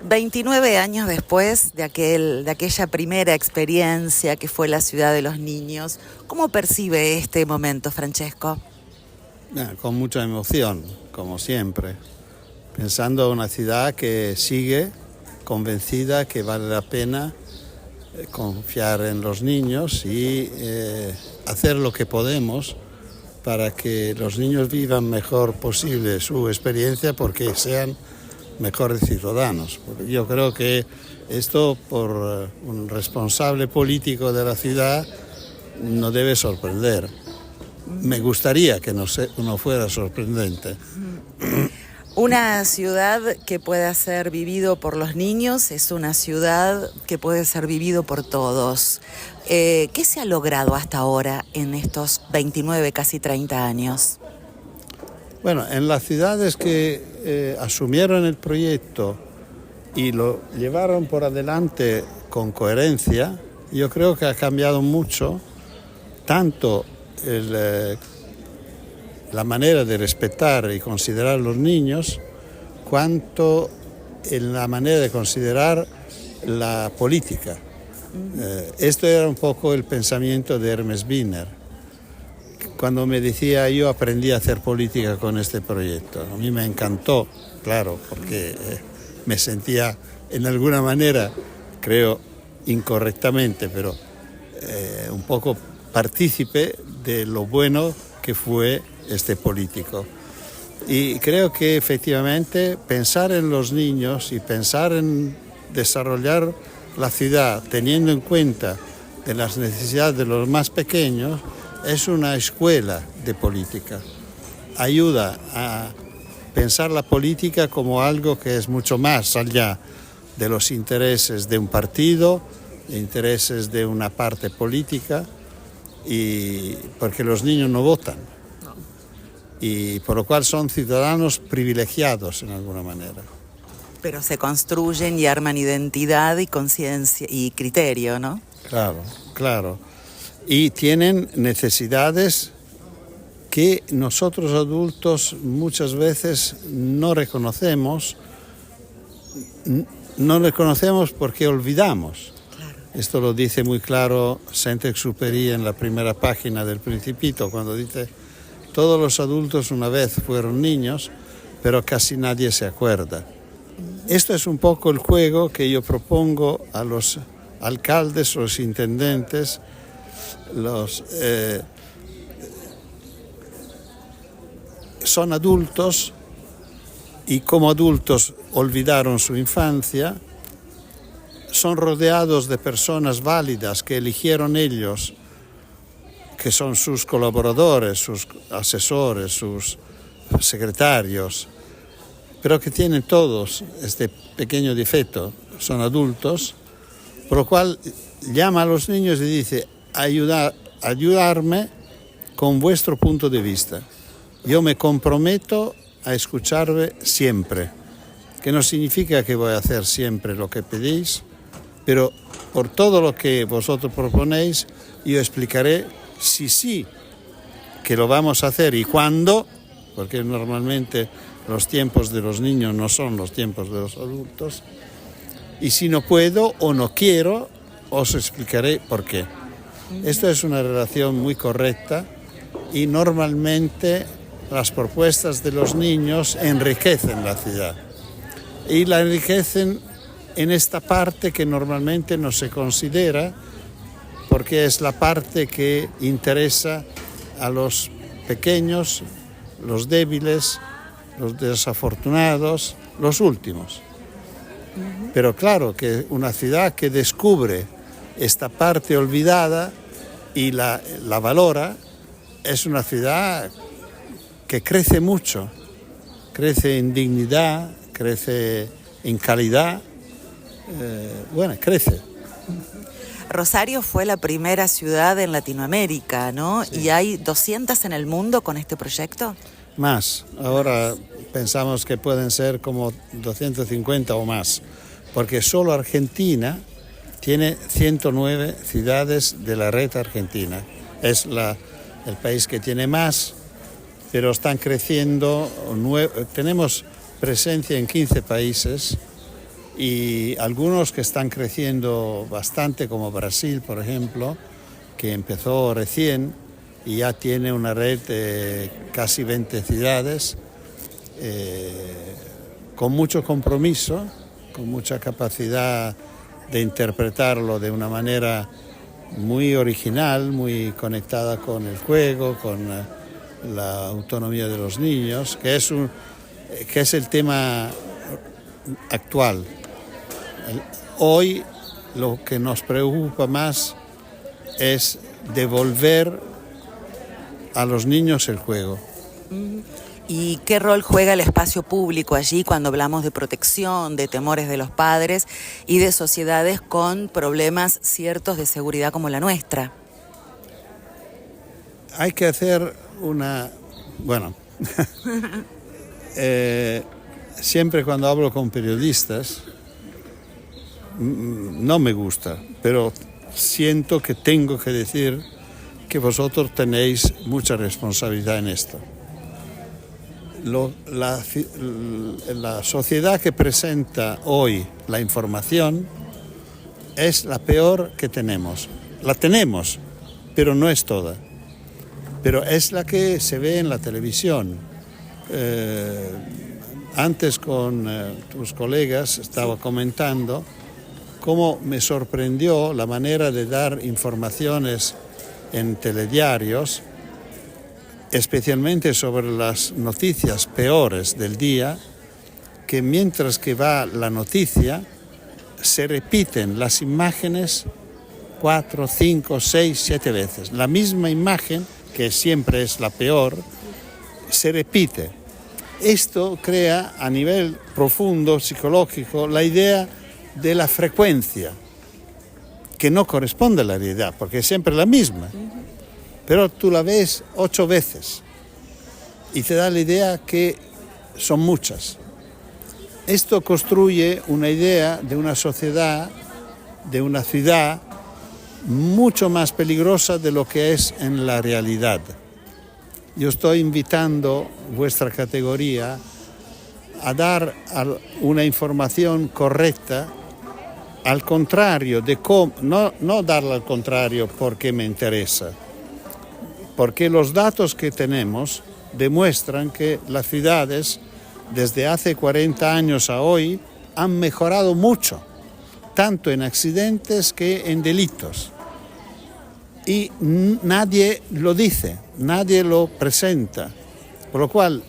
29 años después de aquella primera experiencia que fue la ciudad de los niños, ¿cómo percibe este momento, Francesco? Con mucha emoción, como siempre, pensando en una ciudad que sigue convencida que vale la pena confiar en los niños y hacer lo que podemos para que los niños vivan mejor posible su experiencia porque sean mejores ciudadanos. Porque yo creo que esto, por un responsable político de la ciudad, no debe sorprender. Me gustaría que no fuera sorprendente. Una ciudad que pueda ser vivido por los niños es una ciudad que puede ser vivido por todos. ¿Qué se ha logrado hasta ahora en estos 29, casi 30 años? Bueno, en las ciudades que asumieron el proyecto y lo llevaron por adelante con coherencia, yo creo que ha cambiado mucho, tanto la manera de respetar y considerar a los niños, cuanto en la manera de considerar la política. Esto era un poco el pensamiento de Hermes Wiener. Cuando me decía, yo aprendí a hacer política con este proyecto. A mí me encantó, claro, porque me sentía en alguna manera, creo incorrectamente, pero un poco partícipe de lo bueno que fue este político. Y creo que efectivamente pensar en los niños y pensar en desarrollar la ciudad teniendo en cuenta de las necesidades de los más pequeños es una escuela de política. Ayuda a pensar la política como algo que es mucho más allá de los intereses de un partido, de intereses de una parte política, y porque los niños no votan. Y por lo cual son ciudadanos privilegiados en alguna manera. Pero se construyen y arman identidad y conciencia y criterio, ¿no? Claro, claro. Y tienen necesidades que nosotros adultos muchas veces no reconocemos porque olvidamos. Claro. Esto lo dice muy claro Saint-Exupéry en la primera página del Principito, cuando dice: todos los adultos una vez fueron niños, pero casi nadie se acuerda. Esto es un poco el juego que yo propongo a los alcaldes, los intendentes, son adultos y como adultos olvidaron su infancia, son rodeados de personas válidas que eligieron ellos, que son sus colaboradores, sus asesores, sus secretarios, pero que tienen todos este pequeño defecto, son adultos, por lo cual llama a los niños y dice: ayudarme con vuestro punto de vista. Yo me comprometo a escucharme siempre, que no significa que voy a hacer siempre lo que pedís, pero por todo lo que vosotros proponéis, yo explicaré si sí que lo vamos a hacer y cuándo, porque normalmente los tiempos de los niños no son los tiempos de los adultos, y si no puedo o no quiero, os explicaré por qué. Esto es una relación muy correcta y normalmente las propuestas de los niños enriquecen la ciudad y la enriquecen en esta parte que normalmente no se considera, porque es la parte que interesa a los pequeños, los débiles, los desafortunados, los últimos. Pero claro que una ciudad que descubre esta parte olvidada y la valora es una ciudad que crece mucho, crece en dignidad, crece en calidad, crece. Rosario fue la primera ciudad en Latinoamérica, ¿no? Sí. ¿Y hay 200 en el mundo con este proyecto? Más, ahora pensamos que pueden ser como 250 o más, porque solo Argentina tiene 109 ciudades de la red argentina. Es el país que tiene más, pero están creciendo. Tenemos presencia en 15 países y algunos que están creciendo bastante, como Brasil, por ejemplo, que empezó recién y ya tiene una red de casi 20 ciudades, con mucho compromiso, con mucha capacidad de interpretarlo de una manera muy original, muy conectada con el juego, con la autonomía de los niños, que es el tema actual. Hoy lo que nos preocupa más es devolver a los niños el juego. ¿Y qué rol juega el espacio público allí cuando hablamos de protección, de temores de los padres y de sociedades con problemas ciertos de seguridad como la nuestra? Hay que hacer siempre cuando hablo con periodistas, no me gusta, pero siento que tengo que decir que vosotros tenéis mucha responsabilidad en esto. La sociedad que presenta hoy la información es la peor que tenemos. La tenemos, pero no es toda. Pero es la que se ve en la televisión. Antes con tus colegas estaba comentando cómo me sorprendió la manera de dar informaciones en telediarios, especialmente sobre las noticias peores del día, que mientras que va la noticia, se repiten las imágenes 4, 5, 6, 7 veces. La misma imagen, que siempre es la peor, se repite. Esto crea a nivel profundo, psicológico, la idea de la frecuencia, que no corresponde a la realidad, porque es siempre la misma. Pero tú la ves 8 veces y te da la idea que son muchas. Esto construye una idea de una sociedad, de una ciudad mucho más peligrosa de lo que es en la realidad. Yo estoy invitando vuestra categoría a dar una información correcta, al contrario de cómo, no darla al contrario porque me interesa, porque los datos que tenemos demuestran que las ciudades desde hace 40 años a hoy han mejorado mucho, tanto en accidentes que en delitos. Y nadie lo dice, nadie lo presenta, por lo cual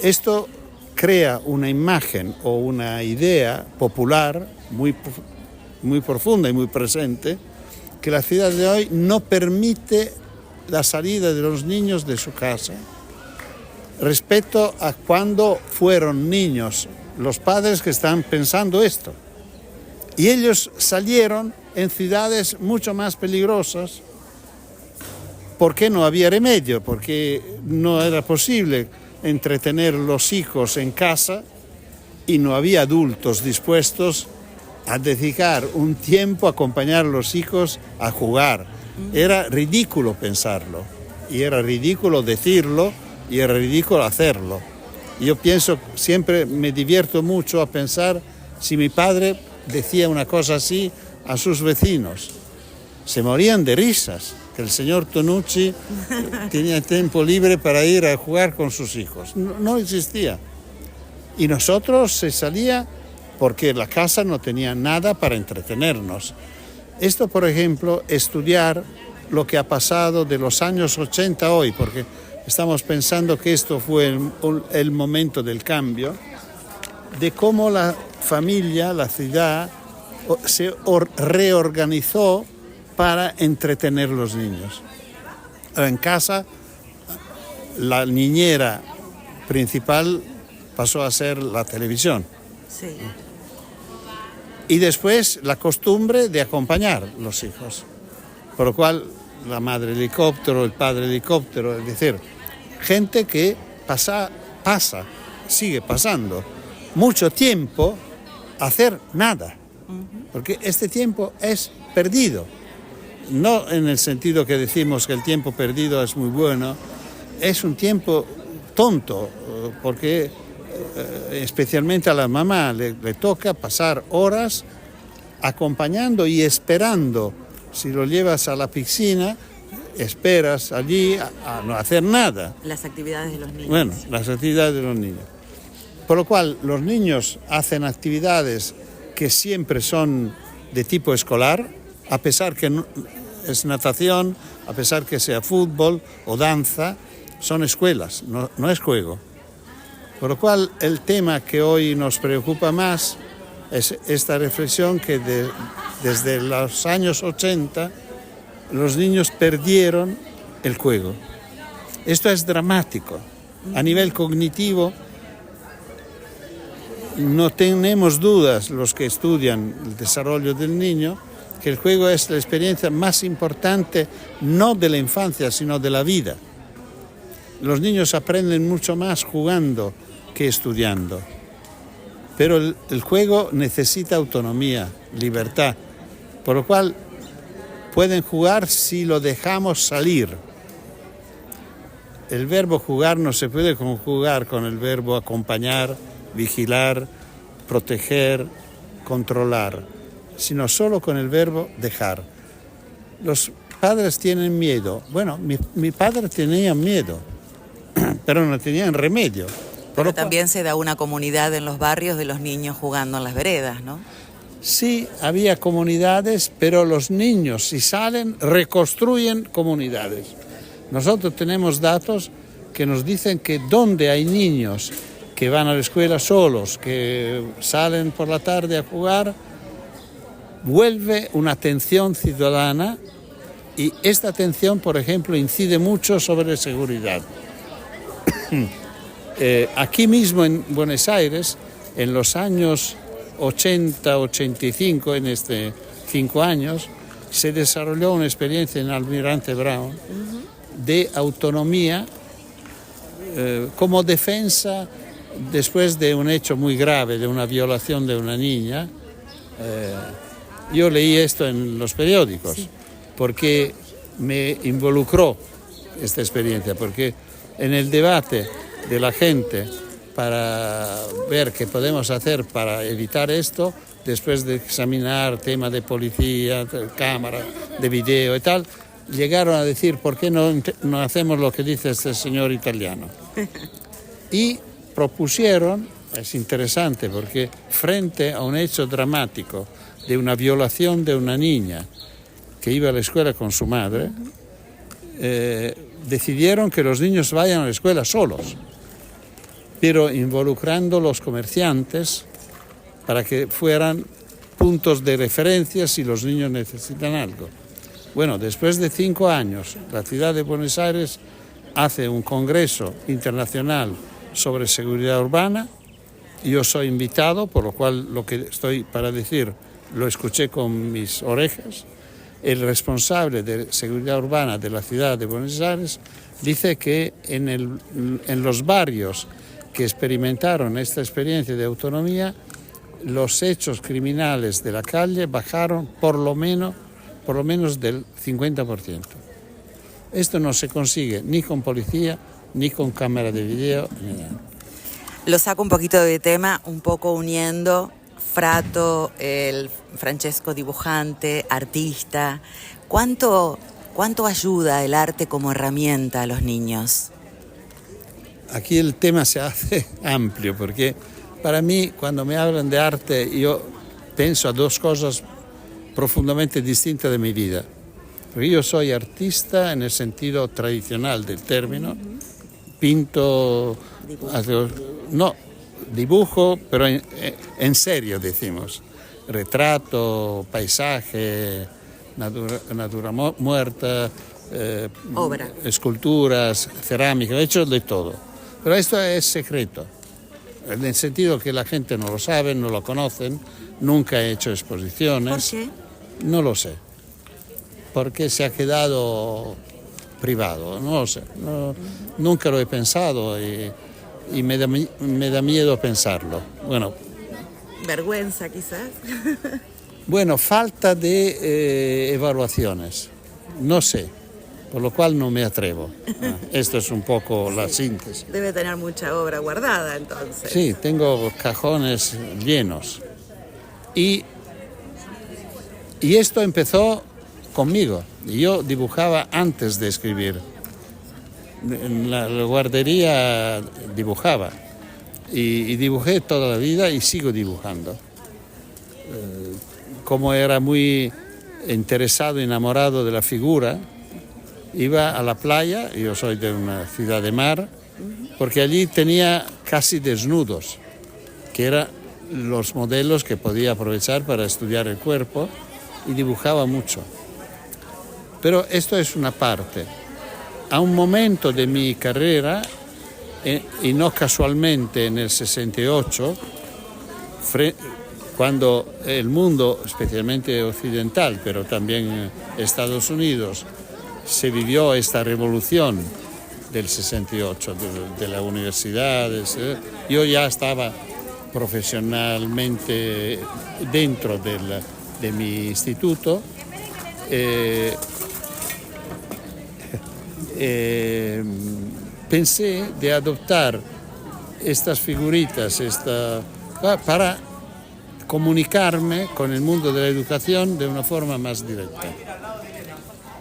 esto crea una imagen o una idea popular muy profunda y muy presente, que la ciudad de hoy no permite la salida de los niños de su casa respecto a cuando fueron niños los padres que están pensando esto. Y ellos salieron en ciudades mucho más peligrosas porque no había remedio, porque no era posible entretener los hijos en casa y no había adultos dispuestos a dedicar un tiempo a acompañar a los hijos a jugar. Era ridículo pensarlo, y era ridículo decirlo, y era ridículo hacerlo. Yo pienso, siempre me divierto mucho a pensar si mi padre decía una cosa así a sus vecinos. Se morían de risas, que el señor Tonucci tenía tiempo libre para ir a jugar con sus hijos. No existía. Y nosotros se salía porque la casa no tenía nada para entretenernos. Esto, por ejemplo, estudiar lo que ha pasado de los años 80 a hoy, porque estamos pensando que esto fue el momento del cambio, de cómo la familia, la ciudad, se reorganizó para entretener a los niños. En casa, la niñera principal pasó a ser la televisión. Sí. Y después la costumbre de acompañar a los hijos. Por lo cual, la madre helicóptero, el padre helicóptero, es decir, gente que sigue pasando mucho tiempo a hacer nada. Porque este tiempo es perdido. No en el sentido que decimos que el tiempo perdido es muy bueno, es un tiempo tonto, porque especialmente a la mamá, le toca pasar horas acompañando y esperando. Si lo llevas a la piscina, esperas allí a no hacer nada. Las actividades de los niños. Bueno, las actividades de los niños. Por lo cual, los niños hacen actividades que siempre son de tipo escolar, a pesar que es natación, a pesar que sea fútbol o danza, son escuelas, no es juego. Por lo cual, el tema que hoy nos preocupa más es esta reflexión que desde los años 80 los niños perdieron el juego. Esto es dramático. A nivel cognitivo, no tenemos dudas los que estudian el desarrollo del niño que el juego es la experiencia más importante no de la infancia, sino de la vida. Los niños aprenden mucho más jugando que estudiando. Pero el juego necesita autonomía, libertad, por lo cual pueden jugar si lo dejamos salir. El verbo jugar no se puede conjugar con el verbo acompañar, vigilar, proteger, controlar, sino solo con el verbo dejar. Los padres tienen miedo. Bueno, mi padre tenía miedo, pero no tenían remedio. Pero también se da una comunidad en los barrios de los niños jugando en las veredas, ¿no? Sí, había comunidades, pero los niños, si salen, reconstruyen comunidades. Nosotros tenemos datos que nos dicen que donde hay niños que van a la escuela solos, que salen por la tarde a jugar, vuelve una atención ciudadana y esta atención, por ejemplo, incide mucho sobre la seguridad. Aquí mismo en Buenos Aires, en los años 80-85, en este 5 años, se desarrolló una experiencia en Almirante Brown de autonomía como defensa después de un hecho muy grave, de una violación de una niña. Yo leí esto en los periódicos, sí, porque me involucró esta experiencia, porque en el debate de la gente para ver qué podemos hacer para evitar esto, después de examinar temas de policía, de cámara, de video y tal, llegaron a decir, ¿por qué no hacemos lo que dice este señor italiano? Y propusieron, es interesante porque frente a un hecho dramático de una violación de una niña que iba a la escuela con su madre, decidieron que los niños vayan a la escuela solos, pero involucrando los comerciantes para que fueran puntos de referencia si los niños necesitan algo. Bueno, después de 5 años, la ciudad de Buenos Aires hace un congreso internacional sobre seguridad urbana. Yo soy invitado, por lo cual lo que estoy para decir lo escuché con mis orejas. El responsable de seguridad urbana de la ciudad de Buenos Aires dice que en los barrios que experimentaron esta experiencia de autonomía, los hechos criminales de la calle bajaron por lo menos del 50%. Esto no se consigue ni con policía, ni con cámara de video, ni nada. Lo saco un poquito de tema, un poco uniendo Frato, el Francesco dibujante, artista. ¿Cuánto ayuda el arte como herramienta a los niños? Aquí el tema se hace amplio, porque para mí, cuando me hablan de arte, yo pienso a 2 cosas profundamente distintas de mi vida. Porque yo soy artista en el sentido tradicional del término, pinto, dibujo, pero en serio decimos, retrato, paisaje, natura muerta, obra, esculturas, cerámica, he hecho de todo. Pero esto es secreto, en el sentido que la gente no lo sabe, no lo conocen, nunca he hecho exposiciones. ¿Por qué? No lo sé, porque se ha quedado privado, no lo sé, nunca lo he pensado y me da miedo pensarlo. Bueno, vergüenza quizás. Bueno, falta de evaluaciones, no sé. por lo cual no me atrevo. Esto es un poco la síntesis. Debe tener mucha obra guardada entonces. Sí, tengo cajones llenos. Y esto empezó conmigo. Yo dibujaba antes de escribir. En la guardería dibujaba. Y dibujé toda la vida y sigo dibujando. Como era muy interesado, enamorado de la figura, iba a la playa, yo soy de una ciudad de mar, porque allí tenía casi desnudos, que eran los modelos que podía aprovechar para estudiar el cuerpo, y dibujaba mucho. Pero esto es una parte. A un momento de mi carrera, y no casualmente en el 68, cuando el mundo, especialmente occidental, pero también Estados Unidos, se vivió esta revolución del 68, de las universidades, yo ya estaba profesionalmente dentro de mi instituto. Pensé de adoptar estas figuritas para comunicarme con el mundo de la educación de una forma más directa.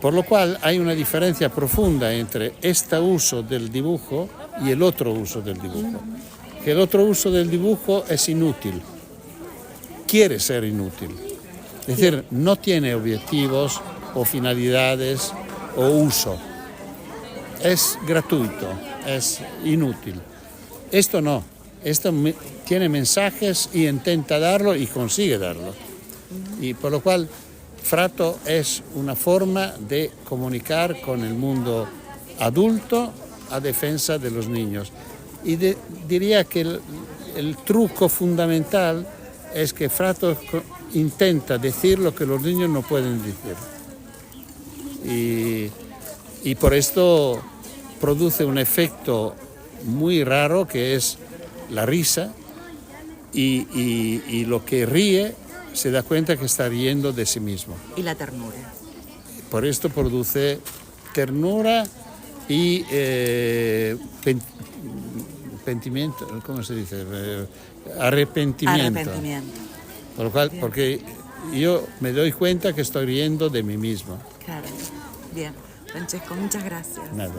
Por lo cual hay una diferencia profunda entre este uso del dibujo y el otro uso del dibujo. Que el otro uso del dibujo es inútil, quiere ser inútil. Es decir, no tiene objetivos o finalidades o uso. Es gratuito, es inútil. Esto no, esto tiene mensajes y intenta darlo y consigue darlo. Y por lo cual Fratto es una forma de comunicar con el mundo adulto a defensa de los niños. Y diría que el truco fundamental es que Fratto intenta decir lo que los niños no pueden decir. Y por esto produce un efecto muy raro que es la risa, y lo que ríe se da cuenta que está riendo de sí mismo. Y la ternura. Por esto produce ternura y pentimiento, ¿cómo se dice? Arrepentimiento. Arrepentimiento. Por lo cual, porque yo me doy cuenta que estoy riendo de mí mismo. Claro. Bien. Francesco, muchas gracias. Nada.